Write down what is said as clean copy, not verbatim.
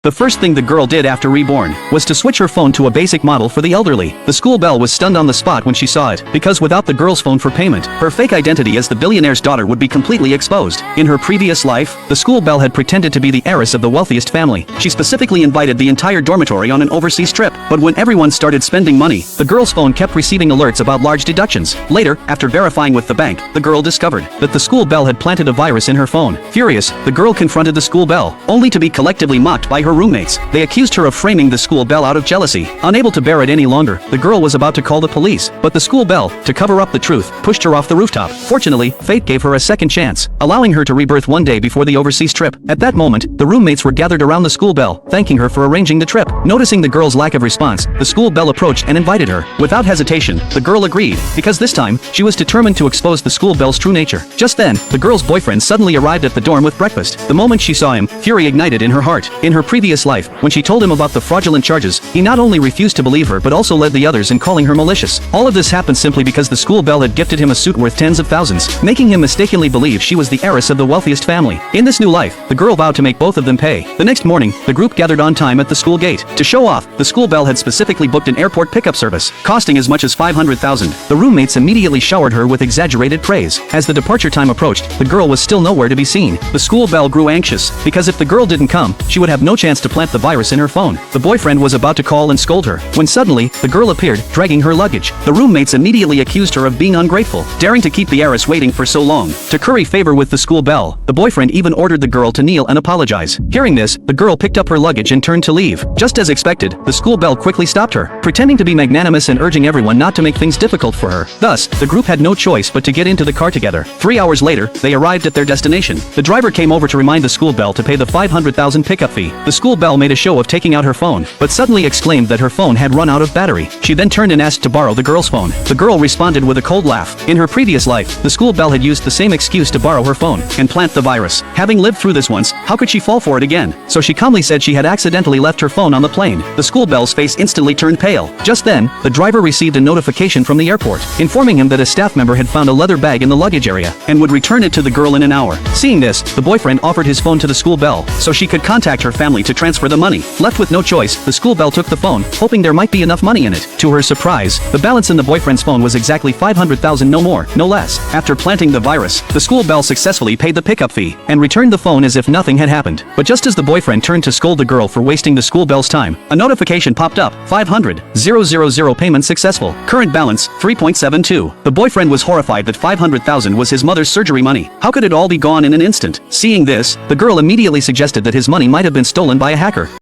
The first thing the girl did after Reborn was to switch her phone to a basic model for the elderly. The school bell was stunned on the spot when she saw it, because without the girl's phone for payment, her fake identity as the billionaire's daughter would be completely exposed. In her previous life, the school bell had pretended to be the heiress of the wealthiest family. She specifically invited the entire dormitory on an overseas trip, but when everyone started spending money, the girl's phone kept receiving alerts about large deductions. Later, after verifying with the bank, the girl discovered that the school bell had planted a virus in her phone. Furious, the girl confronted the school bell, only to be collectively mocked by her roommates. They accused her of framing the school bell out of jealousy. Unable to bear it any longer, the girl was about to call the police, but the school bell, to cover up the truth, pushed her off the rooftop. Fortunately, fate gave her a second chance, allowing her to rebirth one day before the overseas trip. At that moment, the roommates were gathered around the school bell, thanking her for arranging the trip. Noticing the girl's lack of response, the school bell approached and invited her. Without hesitation, the girl agreed, because this time, she was determined to expose the school bell's true nature. Just then, the girl's boyfriend suddenly arrived at the dorm with breakfast. The moment she saw him, fury ignited in her heart. In her previous life, when she told him about the fraudulent charges, he not only refused to believe her but also led the others in calling her malicious. All of this happened simply because the school bell had gifted him a suit worth tens of thousands, making him mistakenly believe she was the heiress of the wealthiest family. In this new life, the girl vowed to make both of them pay. The next morning, the group gathered on time at the school gate. To show off, the school bell had specifically booked an airport pickup service, costing as much as $500,000. The roommates immediately showered her with exaggerated praise. As the departure time approached, the girl was still nowhere to be seen. The school bell grew anxious, because if the girl didn't come, she would have no chance to plant the virus in her phone. The boyfriend was about to call and scold her, when suddenly, the girl appeared, dragging her luggage. The roommates immediately accused her of being ungrateful, daring to keep the heiress waiting for so long. To curry favor with the school bell, the boyfriend even ordered the girl to kneel and apologize. Hearing this, the girl picked up her luggage and turned to leave. Just as expected, the school bell quickly stopped her, pretending to be magnanimous and urging everyone not to make things difficult for her. Thus, the group had no choice but to get into the car together. 3 hours later, they arrived at their destination. The driver came over to remind the school bell to pay the $500,000 pickup fee. The school bell made a show of taking out her phone, but suddenly exclaimed that her phone had run out of battery. She then turned and asked to borrow the girl's phone. The girl responded with a cold laugh. In her previous life, the school bell had used the same excuse to borrow her phone and plant the virus. Having lived through this once, how could she fall for it again? So she calmly said she had accidentally left her phone on the plane. The school bell's face instantly turned pale. Just then, the driver received a notification from the airport, informing him that a staff member had found a leather bag in the luggage area and would return it to the girl in an hour. Seeing this, the boyfriend offered his phone to the school bell so she could contact her family to transfer the money. Left with no choice, the school bell took the phone, hoping there might be enough money in it. To her surprise, the balance in the boyfriend's phone was exactly $500,000, no more, no less. After planting the virus, the school bell successfully paid the pickup fee and returned the phone as if nothing had happened. But just as the boyfriend turned to scold the girl for wasting the school bell's time, a notification popped up: 500,000 payment successful. Current balance, 3.72. The boyfriend was horrified that $500,000 was his mother's surgery money. How could it all be gone in an instant? Seeing this, the girl immediately suggested that his money might have been stolen by a hacker.